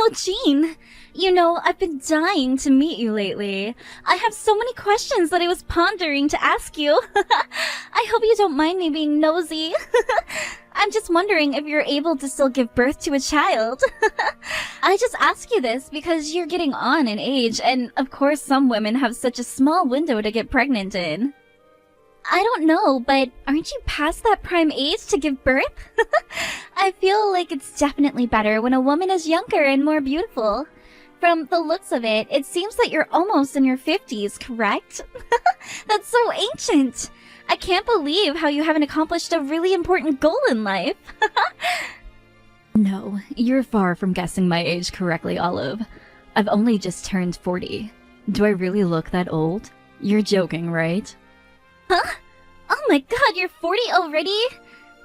Oh, Jean! You know, I've been dying to meet you lately. I have so many questions that I was pondering to ask you. I hope you don't mind me being nosy. I'm just wondering if you're able to still give birth to a child. I just ask you this because you're getting on in age, and of course some women have such a small window to get pregnant in. I don't know, but aren't you past that prime age to give birth? I feel like it's definitely better when a woman is younger and more beautiful. From the looks of it, it seems that you're almost in your 50s, correct? That's so ancient! I can't believe how you haven't accomplished a really important goal in life. No, you're far from guessing my age correctly, Olive. I've only just turned 40. Do I really look that old? You're joking, right? Huh? Oh my god, you're 40 already?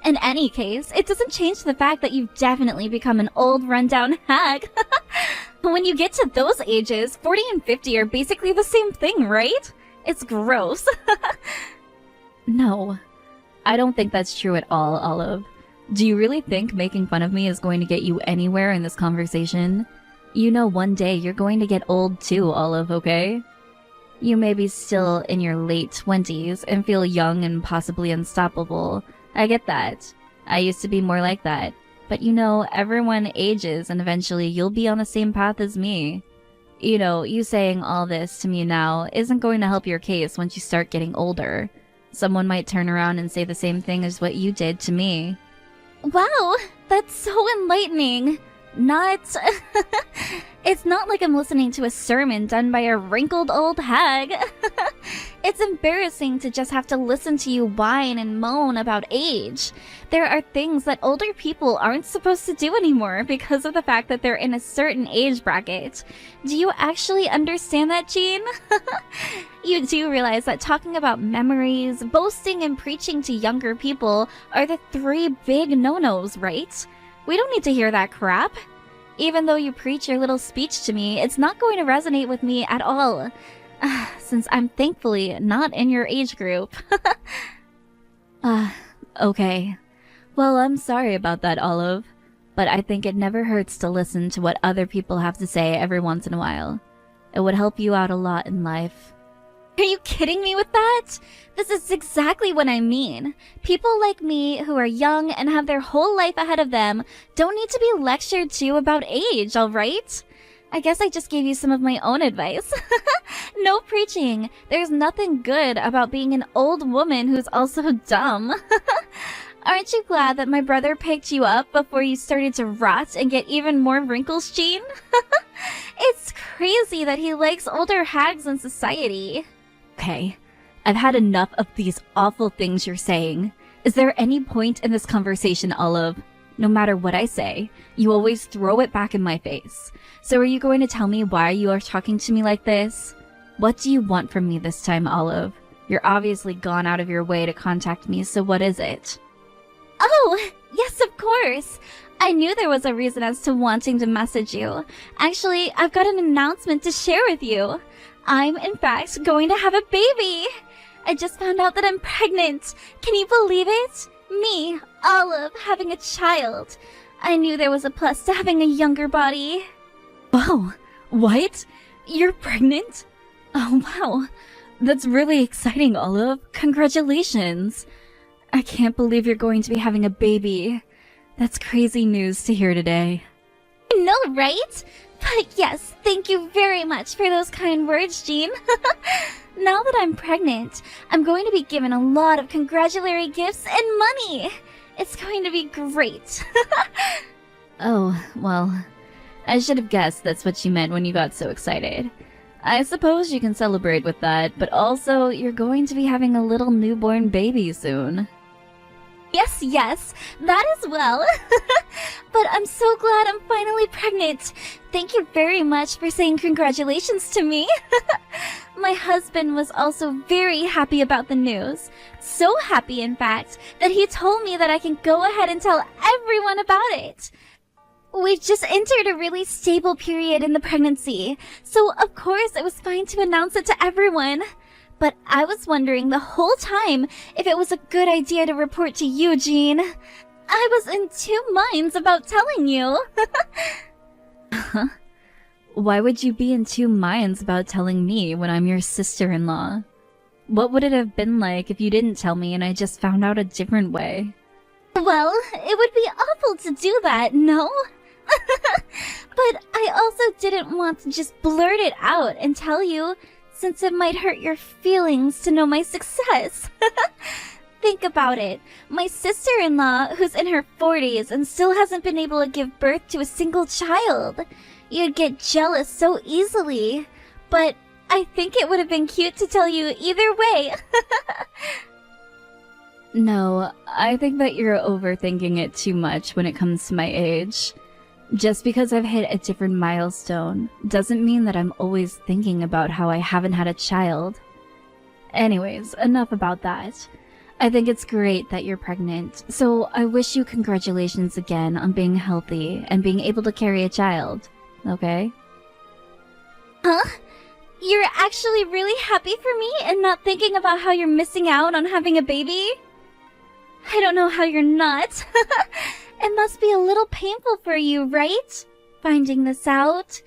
In any case, it doesn't change the fact that you've definitely become an old, rundown hag. When you get to those ages, 40 and 50 are basically the same thing, right? It's gross. No, I don't think that's true at all, Olive. Do you really think making fun of me is going to get you anywhere in this conversation? You know one day you're going to get old too, Olive, okay? You may be still in your late 20s and feel young and possibly unstoppable. I get that. I used to be more like that. But you know, everyone ages and eventually you'll be on the same path as me. You know, you saying all this to me now isn't going to help your case once you start getting older. Someone might turn around and say the same thing as what you did to me. Wow, that's so enlightening. It's not like I'm listening to a sermon done by a wrinkled old hag. It's embarrassing to just have to listen to you whine and moan about age. There are things that older people aren't supposed to do anymore because of the fact that they're in a certain age bracket. Do you actually understand that, Jean? You do realize that talking about memories, boasting, and preaching to younger people are the 3 big no-nos, right? We don't need to hear that crap. Even though you preach your little speech to me, it's not going to resonate with me at all. Since I'm thankfully not in your age group. Okay. Well, I'm sorry about that, Olive. But I think it never hurts to listen to what other people have to say every once in a while. It would help you out a lot in life. Are you kidding me with that? This is exactly what I mean. People like me who are young and have their whole life ahead of them don't need to be lectured to about age, alright? I guess I just gave you some of my own advice. No preaching. There's nothing good about being an old woman who's also dumb. Aren't you glad that my brother picked you up before you started to rot and get even more wrinkles, Jean? It's crazy that he likes older hags in society. Okay, I've had enough of these awful things you're saying. Is there any point in this conversation, Olive? No matter what I say, you always throw it back in my face. So are you going to tell me why you are talking to me like this? What do you want from me this time, Olive? You're obviously gone out of your way to contact me, so what is it? Oh, yes, of course. I knew there was a reason as to wanting to message you. Actually, I've got an announcement to share with you. I'm, in fact, going to have a baby. I just found out that I'm pregnant. Can you believe it? Me, Olive, having a child. I knew there was a plus to having a younger body. Whoa, what? You're pregnant? Oh, wow. That's really exciting, Olive. Congratulations. I can't believe you're going to be having a baby. That's crazy news to hear today. I know, right? But yes, thank you very much for those kind words, Jean. Now that I'm pregnant, I'm going to be given a lot of congratulatory gifts and money. It's going to be great. Oh, well, I should have guessed that's what you meant when you got so excited. I suppose you can celebrate with that, but also you're going to be having a little newborn baby soon. Yes, that as well. But I'm so glad I'm finally pregnant. Thank you very much for saying congratulations to me. My husband was also very happy about the news. So happy, in fact, that he told me that I can go ahead and tell everyone about it. We've just entered a really stable period in the pregnancy, so of course it was fine to announce it to everyone. But I was wondering the whole time if it was a good idea to report to you, Jean. I was in 2 minds about telling you. Why would you be in two minds about telling me when I'm your sister-in-law? What would it have been like if you didn't tell me and I just found out a different way? Well, it would be awful to do that, no? But I also didn't want to just blurt it out and tell you, since it might hurt your feelings to know my success. Think about it. My sister-in-law, who's in her 40s and still hasn't been able to give birth to a single child. You'd get jealous so easily. But I think it would have been cute to tell you either way. No, I think that you're overthinking it too much when it comes to my age. Just because I've hit a different milestone doesn't mean that I'm always thinking about how I haven't had a child. Anyways, enough about that. I think it's great that you're pregnant, so I wish you congratulations again on being healthy and being able to carry a child, okay? Huh? You're actually really happy for me and not thinking about how you're missing out on having a baby? I don't know how you're not. It must be a little painful for you, right? Finding this out.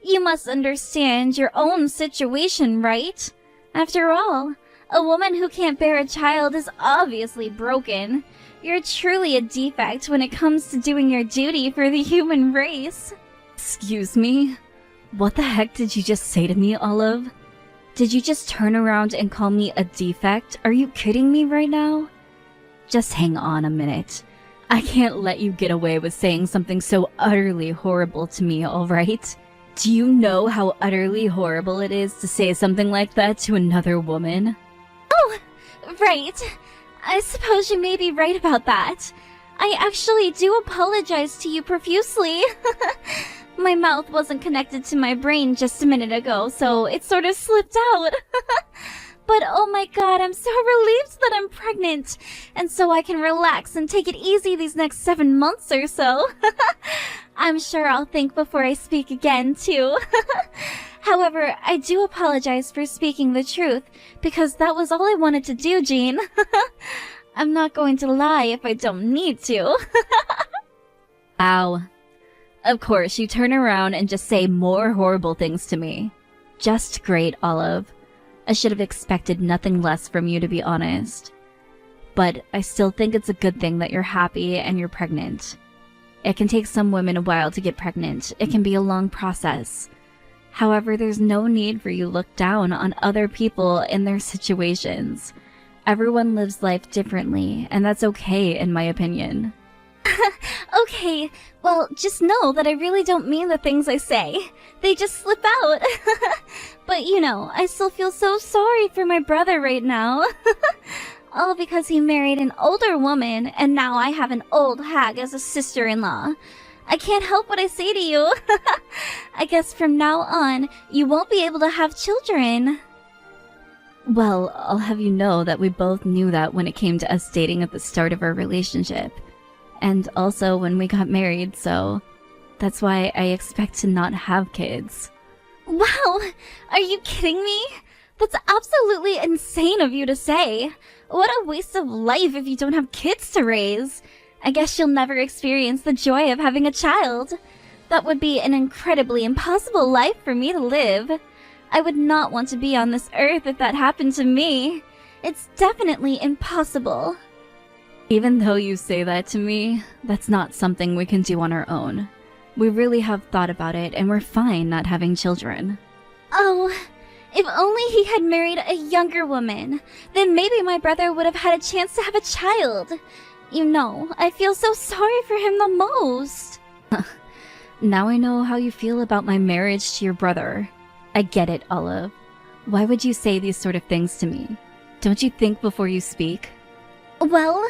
You must understand your own situation, right? After all, a woman who can't bear a child is obviously broken. You're truly a defect when it comes to doing your duty for the human race. Excuse me? What the heck did you just say to me, Olive? Did you just turn around and call me a defect? Are you kidding me right now? Just hang on a minute. I can't let you get away with saying something so utterly horrible to me, alright? Do you know how utterly horrible it is to say something like that to another woman? Oh, right. I suppose you may be right about that. I actually do apologize to you profusely. My mouth wasn't connected to my brain just a minute ago, so it sort of slipped out. But oh my god, I'm so relieved that I'm pregnant. And so I can relax and take it easy these next 7 months or so. I'm sure I'll think before I speak again, too. However, I do apologize for speaking the truth, because that was all I wanted to do, Jean. I'm not going to lie if I don't need to. Ow. Of course, you turn around and just say more horrible things to me. Just great, Olive. I should have expected nothing less from you, to be honest. But I still think it's a good thing that you're happy and you're pregnant. It can take some women a while to get pregnant. It can be a long process. However, there's no need for you to look down on other people in their situations. Everyone lives life differently, and that's okay, in my opinion. Okay, well, just know that I really don't mean the things I say. They just slip out. But you know, I still feel so sorry for my brother right now. All because he married an older woman, and now I have an old hag as a sister-in-law. I can't help what I say to you. I guess from now on, you won't be able to have children. Well, I'll have you know that we both knew that when it came to us dating at the start of our relationship. And also when we got married, so that's why I expect to not have kids. Wow, are you kidding me? That's absolutely insane of you to say. What a waste of life if you don't have kids to raise. I guess you'll never experience the joy of having a child. That would be an incredibly impossible life for me to live. I would not want to be on this earth if that happened to me. It's definitely impossible. Even though you say that to me, that's not something we can do on our own. We really have thought about it, and we're fine not having children. Oh, if only he had married a younger woman, then maybe my brother would have had a chance to have a child. You know, I feel so sorry for him the most. Now I know how you feel about my marriage to your brother. I get it, Olive. Why would you say these sort of things to me? Don't you think before you speak? Well,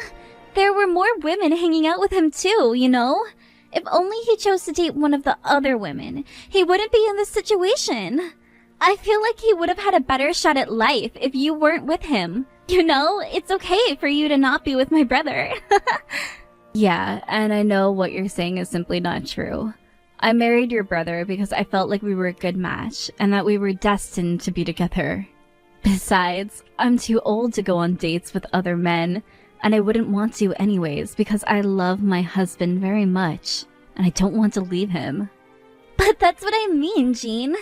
there were more women hanging out with him too, you know? If only he chose to date one of the other women, he wouldn't be in this situation. I feel like he would have had a better shot at life if you weren't with him. You know, it's okay for you to not be with my brother. Yeah, and I know what you're saying is simply not true. I married your brother because I felt like we were a good match, and that we were destined to be together. Besides, I'm too old to go on dates with other men, and I wouldn't want to anyways because I love my husband very much, and I don't want to leave him. But That's what I mean, Jean.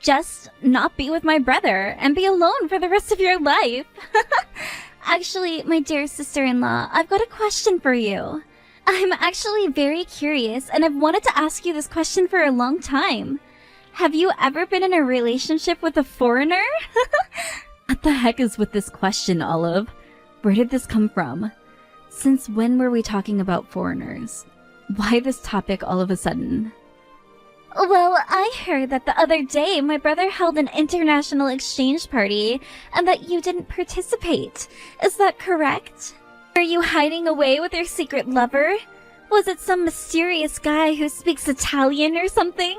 Just not be with my brother and be alone for the rest of your life. Actually, my dear sister-in-law, I've got a question for you. I'm actually very curious, and I've wanted to ask you this question for a long time. Have you ever been in a relationship with a foreigner? What the heck is with this question, Olive? Where did this come from? Since when were we talking about foreigners? Why this topic all of a sudden? Well, I heard that the other day my brother held an international exchange party and that you didn't participate. Is that correct? Are you hiding away with your secret lover? Was it some mysterious guy who speaks Italian or something?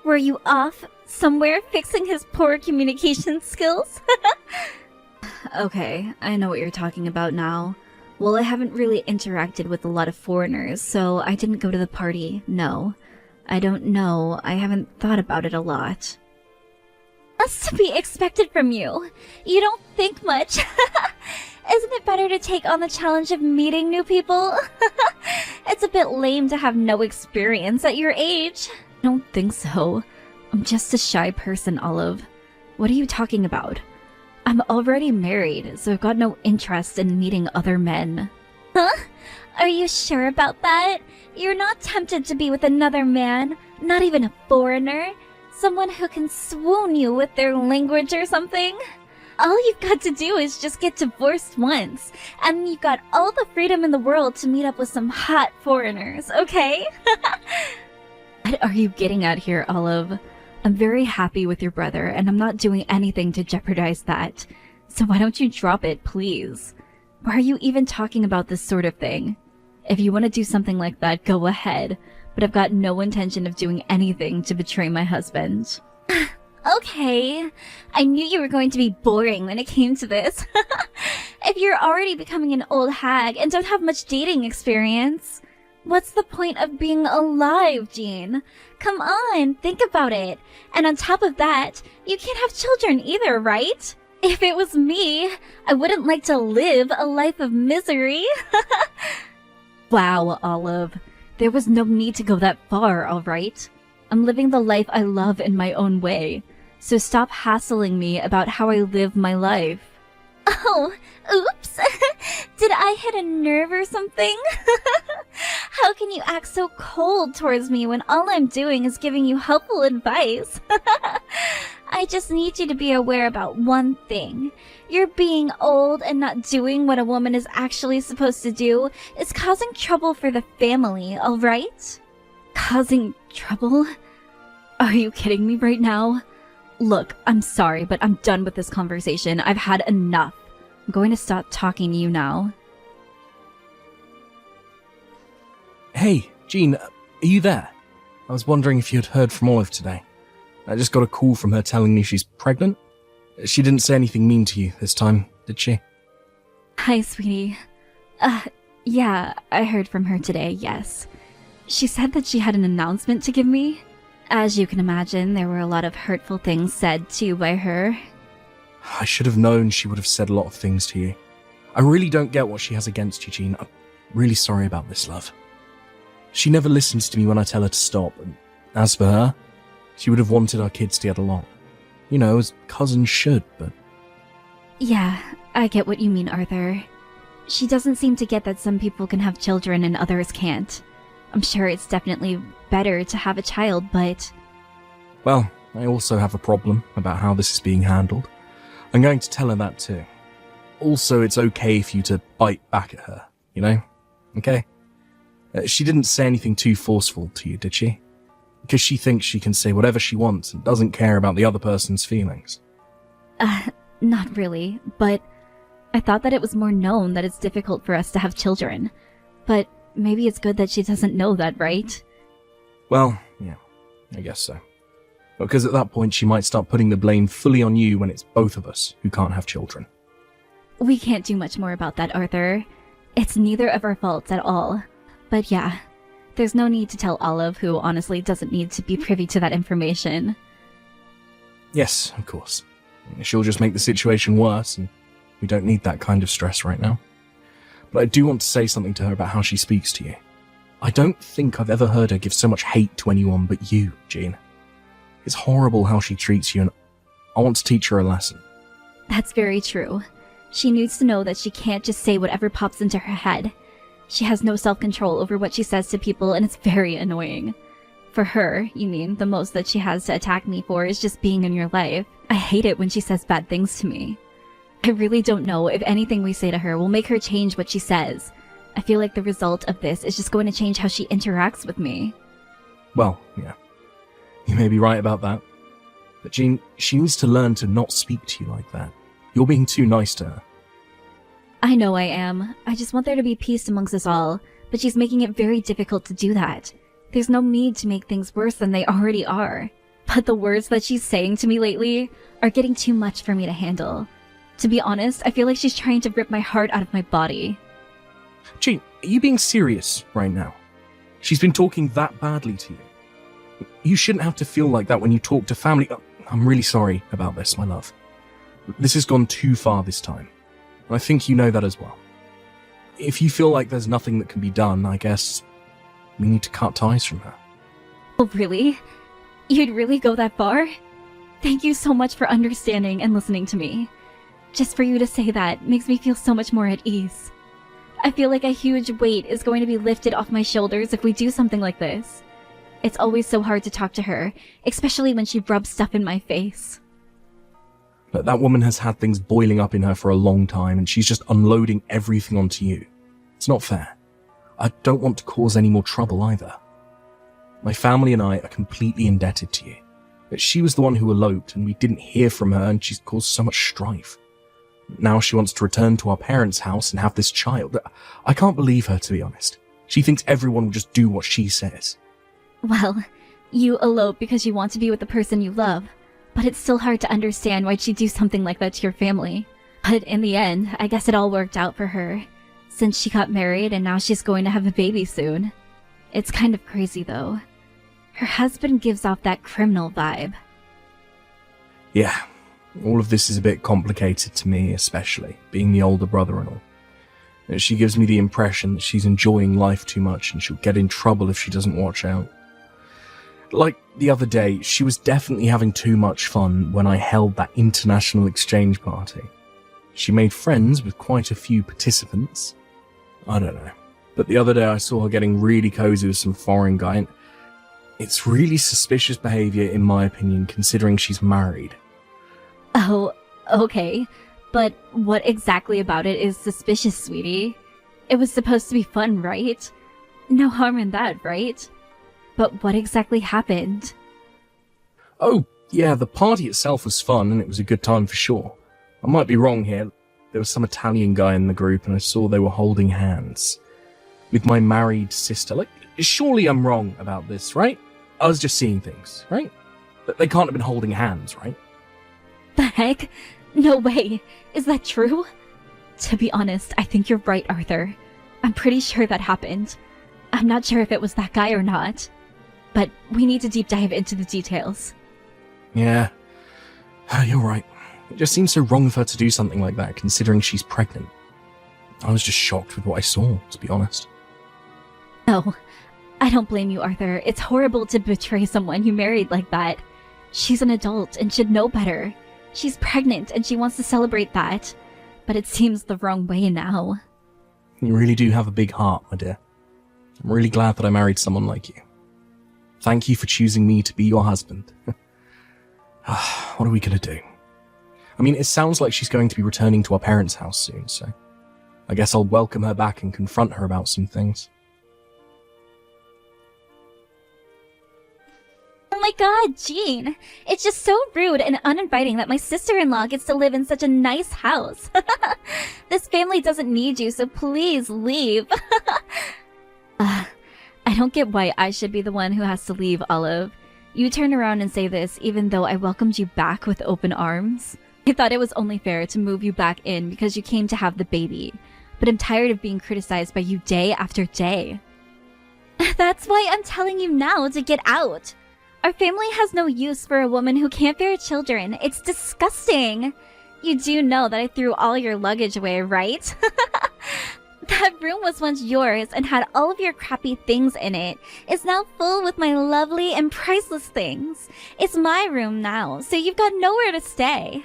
Were you off somewhere fixing his poor communication skills? Okay, I know what you're talking about now. Well, I haven't really interacted with a lot of foreigners, so I didn't go to the party, no. I don't know, I haven't thought about it a lot. That's to be expected from you. You don't think much. Isn't it better to take on the challenge of meeting new people? It's a bit lame to have no experience at your age. I don't think so. I'm just a shy person, Olive. What are you talking about? I'm already married, so I've got no interest in meeting other men. Huh? Are you sure about that? You're not tempted to be with another man, not even a foreigner? Someone who can swoon you with their language or something? All you've got to do is just get divorced once, and you've got all the freedom in the world to meet up with some hot foreigners, okay? What are you getting at here, Olive? I'm very happy with your brother, and I'm not doing anything to jeopardize that. So why don't you drop it, please? Why are you even talking about this sort of thing? If you want to do something like that, go ahead. But I've got no intention of doing anything to betray my husband. Okay. I knew you were going to be boring when it came to this. If you're already becoming an old hag and don't have much dating experience, what's the point of being alive, Jean? Come on, think about it. And on top of that, you can't have children either, right? If it was me, I wouldn't like to live a life of misery. Wow, Olive. There was no need to go that far, alright? I'm living the life I love in my own way. So stop hassling me about how I live my life. Oh, oops. Did I hit a nerve or something? How can you act so cold towards me when all I'm doing is giving you helpful advice? I just need you to be aware about one thing. You're being old and not doing what a woman is actually supposed to do is causing trouble for the family, alright? Causing trouble? Are you kidding me right now? Look, I'm sorry, but I'm done with this conversation. I've had enough. I'm going to stop talking to you now. Hey, Jean, are you there? I was wondering if you had heard from Olive today. I just got a call from her telling me she's pregnant. She didn't say anything mean to you this time, did she? Hi, sweetie. Yeah, I heard from her today, yes. She said that she had an announcement to give me. As you can imagine, there were a lot of hurtful things said to you by her. I should have known she would have said a lot of things to you. I really don't get what she has against you, Jean. I'm really sorry about this, love. She never listens to me when I tell her to stop, and as for her, she would have wanted our kids to get along. You know, as cousins should, but... Yeah, I get what you mean, Arthur. She doesn't seem to get that some people can have children and others can't. I'm sure it's definitely better to have a child, but... Well, I also have a problem about how this is being handled. I'm going to tell her that too. Also, it's okay for you to bite back at her, you know? Okay? She didn't say anything too forceful to you, did she? Because she thinks she can say whatever she wants and doesn't care about the other person's feelings. Not really, but I thought that it was more known that it's difficult for us to have children. But maybe it's good that she doesn't know that, right? Well, yeah, I guess so. Because at that point she might start putting the blame fully on you when it's both of us who can't have children. We can't do much more about that, Arthur. It's neither of our faults at all. But yeah, there's no need to tell Olive, who honestly doesn't need to be privy to that information. Yes, of course. She'll just make the situation worse, and we don't need that kind of stress right now. But I do want to say something to her about how she speaks to you. I don't think I've ever heard her give so much hate to anyone but you, Jean. It's horrible how she treats you, and I want to teach her a lesson. That's very true. She needs to know that she can't just say whatever pops into her head. She has no self-control over what she says to people, and it's very annoying. For her, you mean, the most that she has to attack me for is just being in your life. I hate it when she says bad things to me. I really don't know if anything we say to her will make her change what she says. I feel like the result of this is just going to change how she interacts with me. Well, yeah. You may be right about that. But Jean, she needs to learn to not speak to you like that. You're being too nice to her. I know I am. I just want there to be peace amongst us all, but she's making it very difficult to do that. There's no need to make things worse than they already are. But the words that she's saying to me lately are getting too much for me to handle. To be honest, I feel like she's trying to rip my heart out of my body. Jean, are you being serious right now? She's been talking that badly to you. You shouldn't have to feel like that when you talk to family. I'm really sorry about this, my love. This has gone too far this time. And I think you know that as well. If you feel like there's nothing that can be done, I guess we need to cut ties from her. Oh, really? You'd really go that far? Thank you so much for understanding and listening to me. Just for you to say that makes me feel so much more at ease. I feel like a huge weight is going to be lifted off my shoulders if we do something like this. It's always so hard to talk to her, especially when she rubs stuff in my face. But that woman has had things boiling up in her for a long time, and she's just unloading everything onto you. It's not fair. I don't want to cause any more trouble either. My family and I are completely indebted to you. But she was the one who eloped, and we didn't hear from her, and she's caused so much strife. Now she wants to return to our parents' house and have this child. I can't believe her, to be honest. She thinks everyone will just do what she says. Well, you elope because you want to be with the person you love, but it's still hard to understand why'd she do something like that to your family. But in the end, I guess it all worked out for her, since she got married and now she's going to have a baby soon. It's kind of crazy, though. Her husband gives off that criminal vibe. Yeah, all of this is a bit complicated to me, especially, being the older brother and all. She gives me the impression that she's enjoying life too much and she'll get in trouble if she doesn't watch out. Like the other day, she was definitely having too much fun when I held that international exchange party. She made friends with quite a few participants. I don't know. But the other day I saw her getting really cozy with some foreign guy, and it's really suspicious behavior in my opinion, considering she's married. Oh, okay. But what exactly about it is suspicious, sweetie? It was supposed to be fun, right? No harm in that, right? But what exactly happened? Oh, yeah, the party itself was fun and it was a good time for sure. I might be wrong here. There was some Italian guy in the group and I saw they were holding hands with my married sister. Like, surely I'm wrong about this, right? I was just seeing things, right? But they can't have been holding hands, right? The heck? No way. Is that true? To be honest, I think you're right, Arthur. I'm pretty sure that happened. I'm not sure if it was that guy or not. But we need to deep dive into the details. Yeah, you're right. It just seems so wrong of her to do something like that, considering she's pregnant. I was just shocked with what I saw, to be honest. No, I don't blame you, Arthur. It's horrible to betray someone you married like that. She's an adult and should know better. She's pregnant and she wants to celebrate that. But it seems the wrong way now. You really do have a big heart, my dear. I'm really glad that I married someone like you. Thank you for choosing me to be your husband. What are we gonna do? I mean, it sounds like she's going to be returning to our parents' house soon, so I guess I'll welcome her back and confront her about some things. Oh my god, Jean. It's just so rude and uninviting that my sister-in-law gets to live in such a nice house. This family doesn't need you, so please leave. I don't get why I should be the one who has to leave, Olive. You turn around and say this even though I welcomed you back with open arms. I thought it was only fair to move you back in because you came to have the baby. But I'm tired of being criticized by you day after day. That's why I'm telling you now to get out. Our family has no use for a woman who can't bear children. It's disgusting. You do know that I threw all your luggage away, right? That room was once yours and had all of your crappy things in it. It's now full with my lovely and priceless things. It's my room now, so you've got nowhere to stay.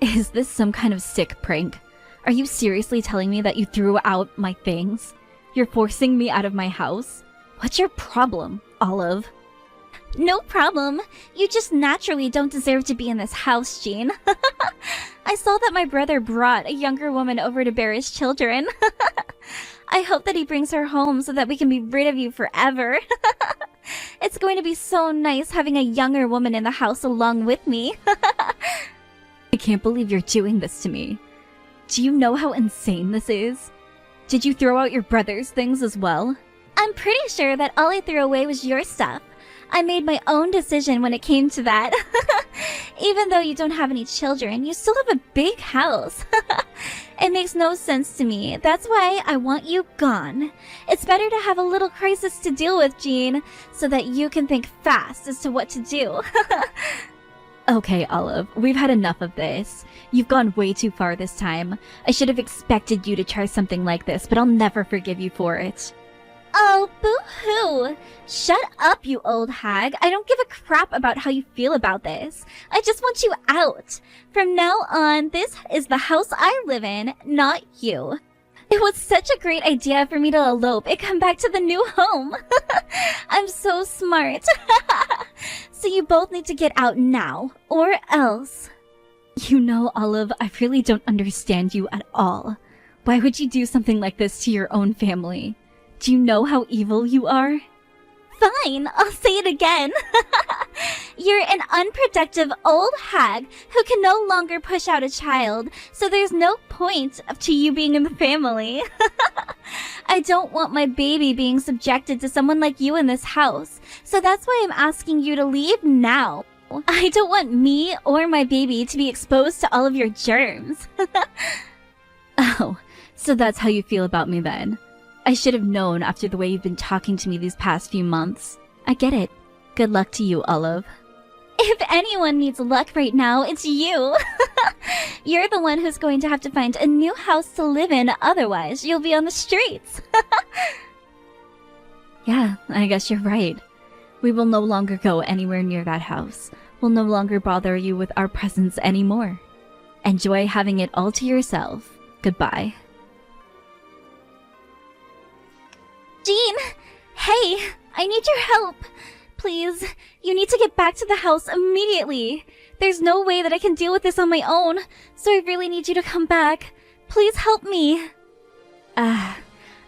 Is this some kind of sick prank? Are you seriously telling me that you threw out my things? You're forcing me out of my house? What's your problem, Olive? No problem. You just naturally don't deserve to be in this house, Jean. I saw that my brother brought a younger woman over to bear his children. I hope that he brings her home so that we can be rid of you forever. It's going to be so nice having a younger woman in the house along with me. I can't believe you're doing this to me. Do you know how insane this is? Did you throw out your brother's things as well? I'm pretty sure that all I threw away was your stuff. I made my own decision when it came to that. Even though you don't have any children, you still have a big house. It makes no sense to me. That's why I want you gone. It's better to have a little crisis to deal with, Jean, so that you can think fast as to what to do. Okay, Olive, we've had enough of this. You've gone way too far this time. I should have expected you to try something like this, but I'll never forgive you for it. Oh, boo-hoo! Shut up, you old hag. I don't give a crap about how you feel about this. I just want you out. From now on, this is the house I live in, not you. It was such a great idea for me to elope and come back to the new home. I'm so smart. So you both need to get out now, or else. You know, Olive, I really don't understand you at all. Why would you do something like this to your own family? Do you know how evil you are? Fine, I'll say it again. You're an unproductive old hag who can no longer push out a child, so there's no point to you being in the family. I don't want my baby being subjected to someone like you in this house, so that's why I'm asking you to leave now. I don't want me or my baby to be exposed to all of your germs. Oh, so that's how you feel about me then. I should have known after the way you've been talking to me these past few months. I get it. Good luck to you, Olive. If anyone needs luck right now, it's you. You're the one who's going to have to find a new house to live in, otherwise you'll be on the streets. Yeah, I guess you're right. We will no longer go anywhere near that house. We'll no longer bother you with our presence anymore. Enjoy having it all to yourself. Goodbye. Jean! Hey! I need your help! Please, you need to get back to the house immediately. There's no way that I can deal with this on my own, so I really need you to come back. Please help me. I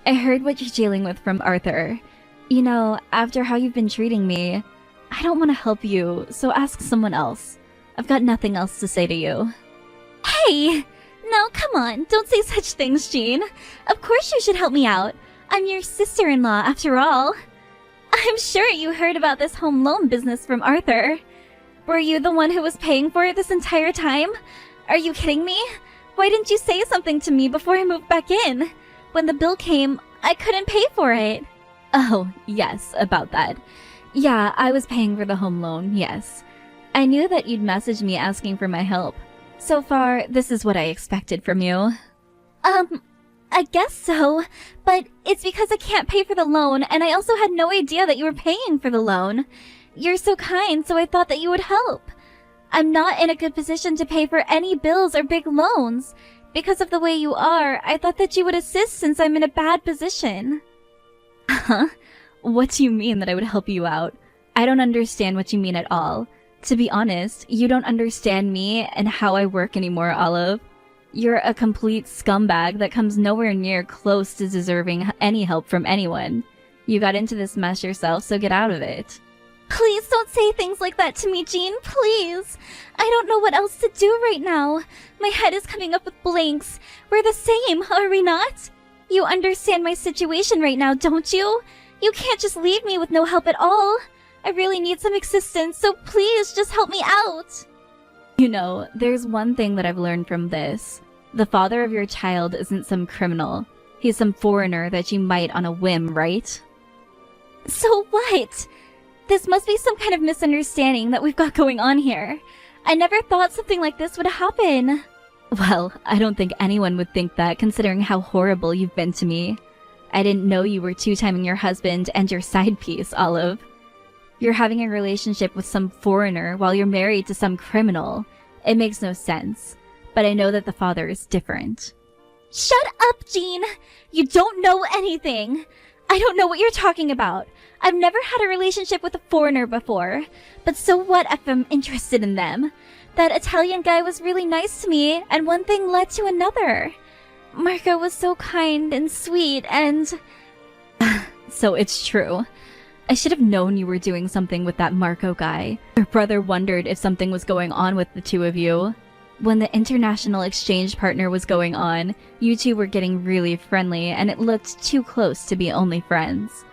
heard what you're dealing with from Arthur. You know, after how you've been treating me, I don't want to help you, so ask someone else. I've got nothing else to say to you. Hey! No, come on, don't say such things, Jean. Of course you should help me out. I'm your sister-in-law, after all. I'm sure you heard about this home loan business from Arthur. Were you the one who was paying for it this entire time? Are you kidding me? Why didn't you say something to me before I moved back in? When the bill came, I couldn't pay for it. Oh, yes, about that. Yeah, I was paying for the home loan, yes. I knew that you'd message me asking for my help. So far, this is what I expected from you. I guess so, but it's because I can't pay for the loan, and I also had no idea that you were paying for the loan. You're so kind, so I thought that you would help. I'm not in a good position to pay for any bills or big loans. Because of the way you are, I thought that you would assist since I'm in a bad position. Huh? What do you mean that I would help you out? I don't understand what you mean at all. To be honest, you don't understand me and how I work anymore, Olive. You're a complete scumbag that comes nowhere near close to deserving any help from anyone. You got into this mess yourself, so get out of it. Please don't say things like that to me, Jean, please. I don't know what else to do right now. My head is coming up with blanks. We're the same, are we not? You understand my situation right now, don't you? You can't just leave me with no help at all. I really need some assistance, so please just help me out. You know, there's one thing that I've learned from this. The father of your child isn't some criminal. He's some foreigner that you might on a whim, right? So what? This must be some kind of misunderstanding that we've got going on here. I never thought something like this would happen. Well, I don't think anyone would think that, considering how horrible you've been to me. I didn't know you were two-timing your husband and your side piece, Olive. You're having a relationship with some foreigner while you're married to some criminal. It makes no sense. But I know that the father is different. Shut up, Jean! You don't know anything! I don't know what you're talking about. I've never had a relationship with a foreigner before. But so what if I'm interested in them? That Italian guy was really nice to me, and one thing led to another. Marco was so kind and sweet, and... So it's true. I should have known you were doing something with that Marco guy. Your brother wondered if something was going on with the two of you. When the international exchange partner was going on, you two were getting really friendly, and it looked too close to be only friends.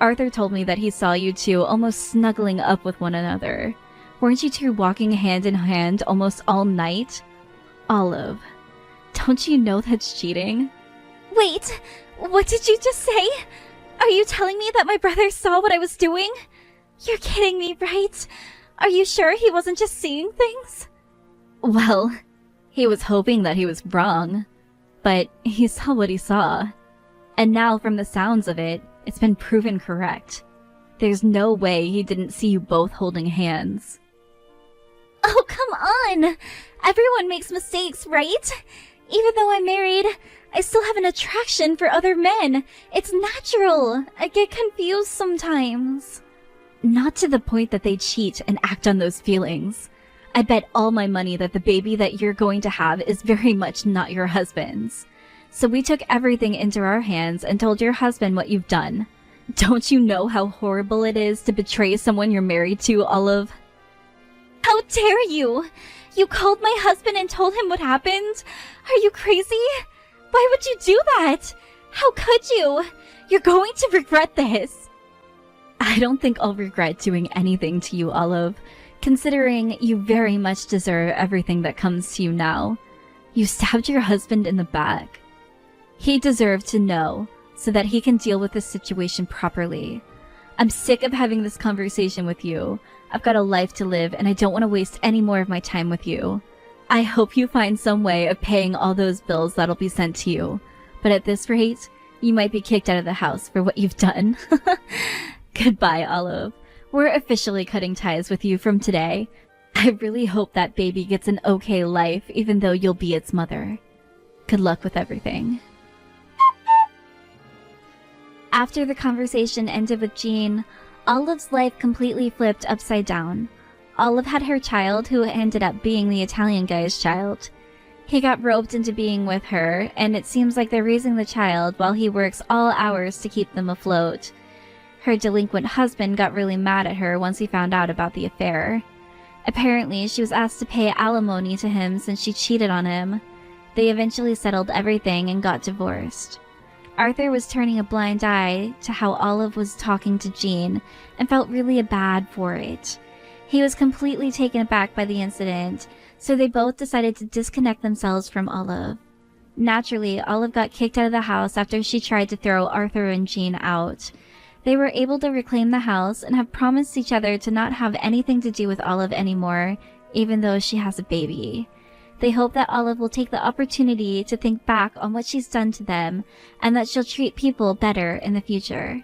Arthur told me that he saw you two almost snuggling up with one another. Weren't you two walking hand in hand almost all night? Olive, don't you know that's cheating? Wait, what did you just say? Are you telling me that my brother saw what I was doing? You're kidding me, right? Are you sure he wasn't just seeing things? Well, he was hoping that he was wrong, but he saw what he saw. And now, from the sounds of it, it's been proven correct. There's no way he didn't see you both holding hands. Oh, come on! Everyone makes mistakes, right? Even though I'm married, I still have an attraction for other men. It's natural. I get confused sometimes. Not to the point that they cheat and act on those feelings. I bet all my money that the baby that you're going to have is very much not your husband's. So we took everything into our hands and told your husband what you've done. Don't you know how horrible it is to betray someone you're married to, Olive? How dare you! You called my husband and told him what happened? Are you crazy? Why would you do that? How could you? You're going to regret this. I don't think I'll regret doing anything to you, Olive, considering you very much deserve everything that comes to you now. You stabbed your husband in the back. He deserved to know, so that he can deal with this situation properly. I'm sick of having this conversation with you. I've got a life to live, and I don't want to waste any more of my time with you. I hope you find some way of paying all those bills that'll be sent to you. But at this rate, you might be kicked out of the house for what you've done. Goodbye, Olive. We're officially cutting ties with you from today. I really hope that baby gets an okay life, even though you'll be its mother. Good luck with everything. After the conversation ended with Jean, Olive's life completely flipped upside down. Olive had her child, who ended up being the Italian guy's child. He got roped into being with her, and it seems like they're raising the child while he works all hours to keep them afloat. Her delinquent husband got really mad at her once he found out about the affair. Apparently, she was asked to pay alimony to him since she cheated on him. They eventually settled everything and got divorced. Arthur was turning a blind eye to how Olive was talking to Jean and felt really bad for it. He was completely taken aback by the incident, so they both decided to disconnect themselves from Olive. Naturally, Olive got kicked out of the house after she tried to throw Arthur and Jean out. They were able to reclaim the house and have promised each other to not have anything to do with Olive anymore, even though she has a baby. They hope that Olive will take the opportunity to think back on what she's done to them, and that she'll treat people better in the future.